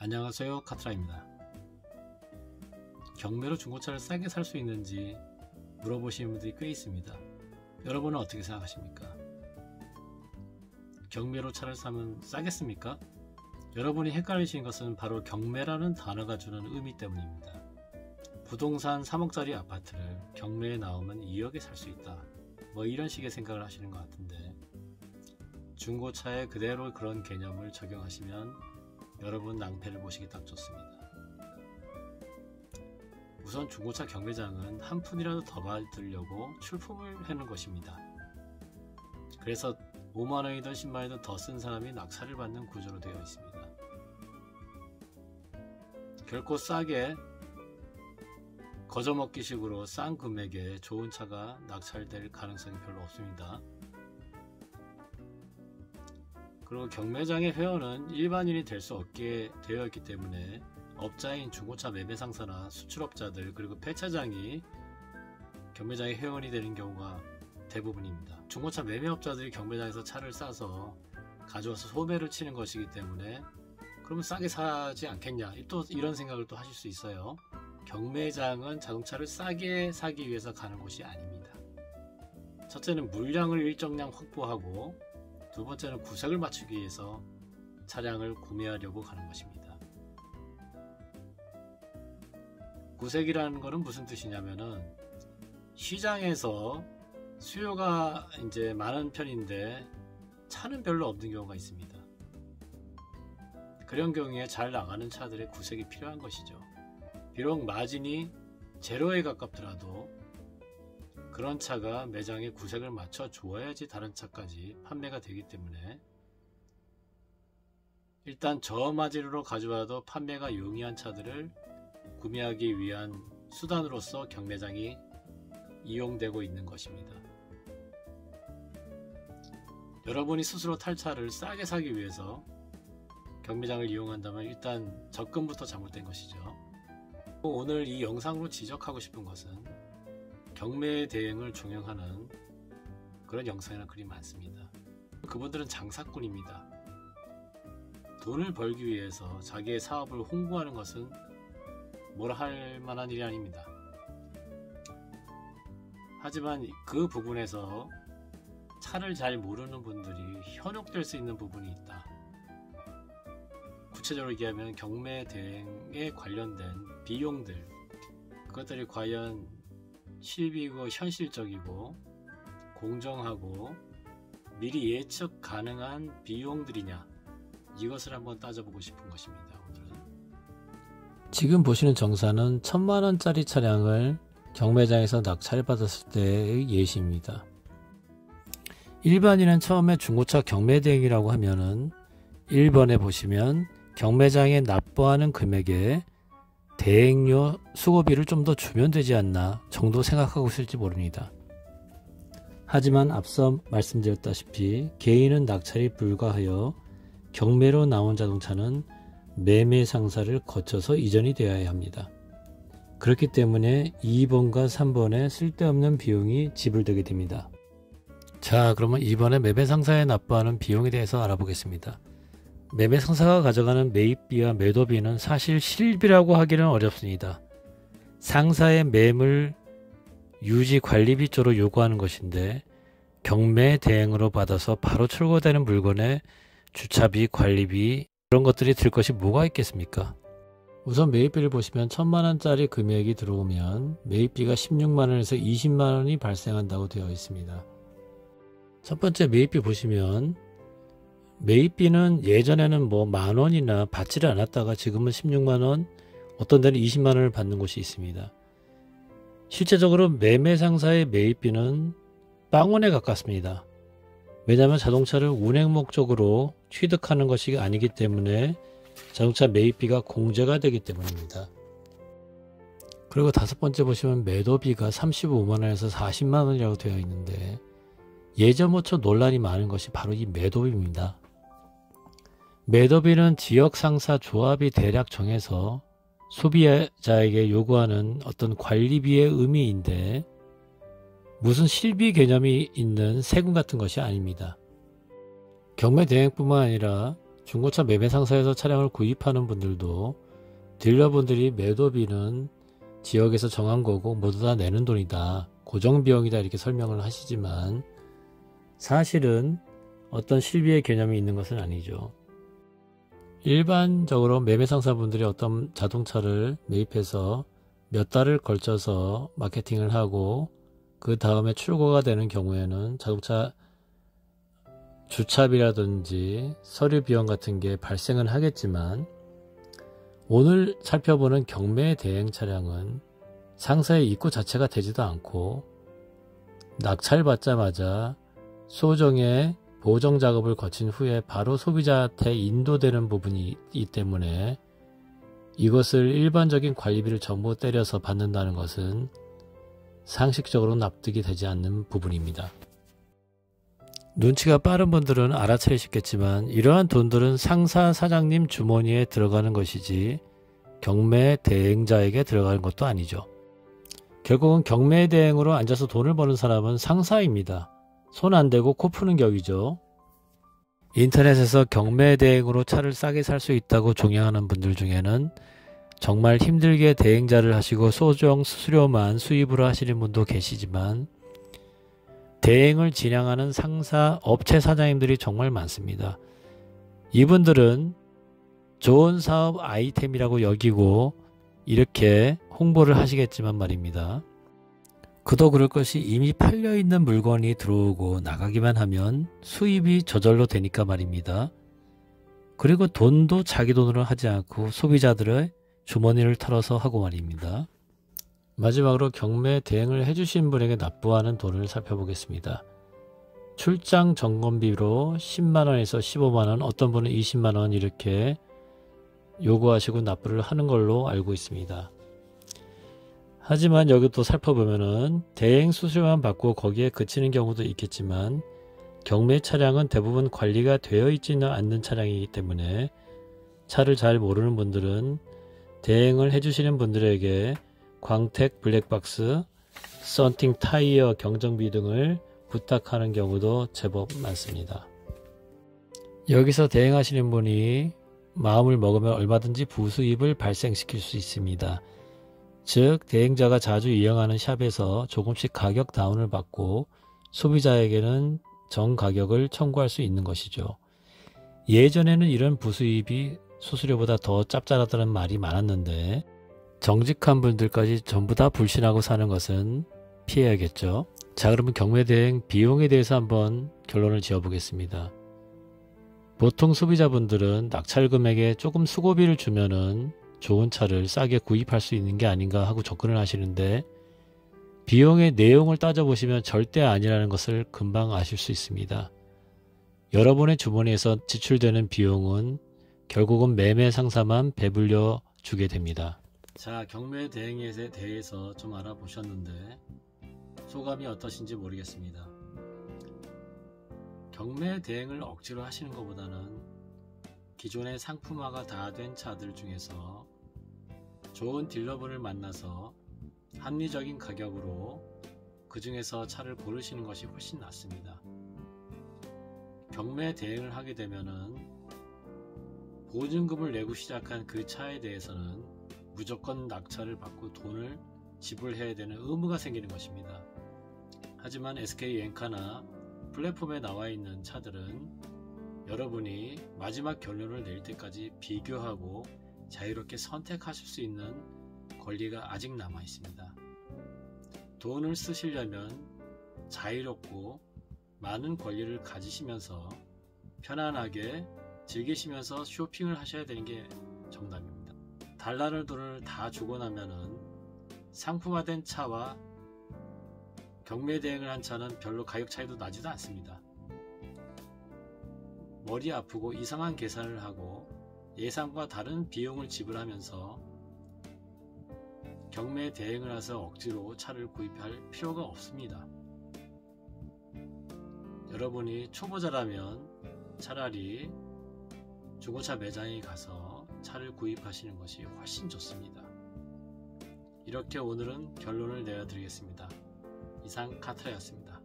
안녕하세요, 카트라입니다. 경매로 중고차를 싸게 살 수 있는지 물어보시는 분들이 꽤 있습니다. 여러분은 어떻게 생각하십니까? 경매로 차를 사면 싸겠습니까? 여러분이 헷갈리신 것은 바로 경매라는 단어가 주는 의미 때문입니다. 부동산 3억짜리 아파트를 경매에 나오면 2억에 살 수 있다, 뭐 이런 식의 생각을 하시는 것 같은데, 중고차에 그대로 그런 개념을 적용하시면 여러분 낭패를 보시기 딱 좋습니다. 우선 중고차 경매장은 한 푼이라도 더 받으려고 출품을 해놓은 것입니다. 그래서 5만원이든 10만원이든 더 쓴 사람이 낙찰을 받는 구조로 되어 있습니다. 결코 싸게 거저먹기 식으로 싼 금액에 좋은 차가 낙찰될 가능성이 별로 없습니다. 그리고 경매장의 회원은 일반인이 될 수 없게 되어 있기 때문에 업자인 중고차 매매상사나 수출업자들 그리고 폐차장이 경매장의 회원이 되는 경우가 대부분입니다. 중고차 매매업자들이 경매장에서 차를 싸서 가져와서 소매를 치는 것이기 때문에 그러면 싸게 사지 않겠냐, 또 이런 생각을 또 하실 수 있어요. 경매장은 자동차를 싸게 사기 위해서 가는 곳이 아닙니다. 첫째는 물량을 일정량 확보하고, 두 번째는 구색을 맞추기 위해서 차량을 구매하려고 가는 것입니다. 구색이라는 것은 무슨 뜻이냐면은, 시장에서 수요가 이제 많은 편인데 차는 별로 없는 경우가 있습니다. 그런 경우에 잘 나가는 차들의 구색이 필요한 것이죠. 비록 마진이 제로에 가깝더라도 그런 차가 매장에 구색을 맞춰 주어야지 다른 차까지 판매가 되기 때문에 일단 저마진으로 가져와도 판매가 용이한 차들을 구매하기 위한 수단으로서 경매장이 이용되고 있는 것입니다. 여러분이 스스로 탈 차를 싸게 사기 위해서 경매장을 이용한다면 일단 접근부터 잘못된 것이죠. 오늘 이 영상으로 지적하고 싶은 것은 경매 대행을 종용하는 그런 영상이나 글이 많습니다. 그분들은 장사꾼입니다. 돈을 벌기 위해서 자기의 사업을 홍보하는 것은 뭐라 할 만한 일이 아닙니다. 하지만 그 부분에서 차를 잘 모르는 분들이 현혹될 수 있는 부분이 있다. 구체적으로 얘기하면 경매 대행에 관련된 비용들, 그것들이 과연 실비고 현실적이고 공정하고 미리 예측 가능한 비용들이냐, 이것을 한번 따져보고 싶은 것입니다. 오늘은 지금 보시는 정사는 1000만원짜리 차량을 경매장에서 낙찰받았을 때의 예시입니다. 일반인은 처음에 중고차 경매 대행이라고 하면은 1번에 보시면 경매장에 납부하는 금액에 대행료 수고비를 좀 더 주면 되지 않나 정도 생각하고 있을지 모릅니다. 하지만 앞서 말씀드렸다시피 개인은 낙찰이 불가하여 경매로 나온 자동차는 매매 상사를 거쳐서 이전이 되어야 합니다. 그렇기 때문에 2번과 3번에 쓸데없는 비용이 지불되게 됩니다. 자, 그러면 이번에 매매 상사에 납부하는 비용에 대해서 알아보겠습니다. 매매 상사가 가져가는 매입비와 매도비는 사실 실비라고 하기는 어렵습니다. 상사의 매물 유지 관리비 쪽으로 요구하는 것인데, 경매 대행으로 받아서 바로 출고되는 물건에 주차비, 관리비 이런 것들이 들 것이 뭐가 있겠습니까? 우선 매입비를 보시면 1000만원짜리 금액이 들어오면 매입비가 16만원에서 20만원이 발생한다고 되어 있습니다. 첫 번째 매입비 보시면 매입비는 예전에는 뭐 만원이나 받지를 않았다가 지금은 16만원, 어떤 데는 20만원을 받는 곳이 있습니다. 실제적으로 매매 상사의 매입비는 빵원에 가깝습니다. 왜냐하면 자동차를 운행 목적으로 취득하는 것이 아니기 때문에 자동차 매입비가 공제가 되기 때문입니다. 그리고 다섯 번째 보시면 매도비가 35만원에서 40만원이라고 되어 있는데, 예전부터 논란이 많은 것이 바로 이 매도비입니다. 매도비는 지역상사 조합이 대략 정해서 소비자에게 요구하는 어떤 관리비의 의미인데, 무슨 실비 개념이 있는 세금 같은 것이 아닙니다. 경매 대행뿐만 아니라 중고차 매매 상사에서 차량을 구입하는 분들도 딜러분들이 매도비는 지역에서 정한 거고 모두 다 내는 돈이다, 고정비용이다 이렇게 설명을 하시지만 사실은 어떤 실비의 개념이 있는 것은 아니죠. 일반적으로 매매 상사분들이 어떤 자동차를 매입해서 몇 달을 걸쳐서 마케팅을 하고 그 다음에 출고가 되는 경우에는 자동차 주차비라든지 서류 비용 같은 게 발생은 하겠지만, 오늘 살펴보는 경매 대행 차량은 상사의 입고 자체가 되지도 않고 낙찰받자마자 소정의 보정 작업을 거친 후에 바로 소비자한테 인도되는 부분이 있기 때문에 이것을 일반적인 관리비를 전부 때려서 받는다는 것은 상식적으로 납득이 되지 않는 부분입니다. 눈치가 빠른 분들은 알아차리시겠지만 이러한 돈들은 상사 사장님 주머니에 들어가는 것이지 경매 대행자에게 들어가는 것도 아니죠. 결국은 경매 대행으로 앉아서 돈을 버는 사람은 상사입니다. 손 안 대고 코 푸는 격이죠. 인터넷에서 경매 대행으로 차를 싸게 살 수 있다고 종양하는 분들 중에는 정말 힘들게 대행자를 하시고 소정 수수료만 수입으로 하시는 분도 계시지만 대행을 진행하는 상사 업체 사장님들이 정말 많습니다. 이분들은 좋은 사업 아이템이라고 여기고 이렇게 홍보를 하시겠지만 말입니다. 그도 그럴 것이 이미 팔려있는 물건이 들어오고 나가기만 하면 수입이 저절로 되니까 말입니다. 그리고 돈도 자기 돈으로 하지 않고 소비자들의 주머니를 털어서 하고 말입니다. 마지막으로 경매 대행을 해주신 분에게 납부하는 돈을 살펴보겠습니다. 출장 점검비로 10만원에서 15만원, 어떤 분은 20만원 이렇게 요구하시고 납부를 하는 걸로 알고 있습니다. 하지만 여기 또 살펴보면은 대행 수수료만 받고 거기에 그치는 경우도 있겠지만 경매 차량은 대부분 관리가 되어 있지는 않는 차량이기 때문에 차를 잘 모르는 분들은 대행을 해주시는 분들에게 광택 블랙박스, 썬팅 타이어 경정비 등을 부탁하는 경우도 제법 많습니다. 여기서 대행하시는 분이 마음을 먹으면 얼마든지 부수입을 발생시킬 수 있습니다. 즉 대행자가 자주 이용하는 샵에서 조금씩 가격 다운을 받고 소비자에게는 정가격을 청구할 수 있는 것이죠. 예전에는 이런 부수입이 수수료보다 더 짭짤하다는 말이 많았는데 정직한 분들까지 전부 다 불신하고 사는 것은 피해야겠죠. 자, 그러면 경매 대행 비용에 대해서 한번 결론을 지어 보겠습니다. 보통 소비자분들은 낙찰 금액에 조금 수고비를 주면은 좋은 차를 싸게 구입할 수 있는 게 아닌가 하고 접근을 하시는데 비용의 내용을 따져보시면 절대 아니라는 것을 금방 아실 수 있습니다. 여러분의 주머니에서 지출되는 비용은 결국은 매매 상사만 배불려 주게 됩니다. 자, 경매 대행에 대해서 좀 알아보셨는데 소감이 어떠신지 모르겠습니다. 경매 대행을 억지로 하시는 것보다는 기존의 상품화가 다 된 차들 중에서 좋은 딜러분을 만나서 합리적인 가격으로 그 중에서 차를 고르시는 것이 훨씬 낫습니다. 경매 대행을 하게 되면은 보증금을 내고 시작한 그 차에 대해서는 무조건 낙찰을 받고 돈을 지불해야 되는 의무가 생기는 것입니다. 하지만 SK 엔카나 플랫폼에 나와 있는 차들은 여러분이 마지막 결론을 낼 때까지 비교하고 자유롭게 선택하실 수 있는 권리가 아직 남아 있습니다. 돈을 쓰시려면 자유롭고 많은 권리를 가지시면서 편안하게 즐기시면서 쇼핑을 하셔야 되는 게 정답입니다. 달라는 돈을 다 주고 나면은 상품화된 차와 경매 대행을 한 차는 별로 가격 차이도 나지도 않습니다. 머리 아프고 이상한 계산을 하고 예상과 다른 비용을 지불하면서 경매 대행을 해서 억지로 차를 구입할 필요가 없습니다. 여러분이 초보자라면 차라리 중고차 매장에 가서 차를 구입하시는 것이 훨씬 좋습니다. 이렇게 오늘은 결론을 내어드리겠습니다. 이상 카트라였습니다.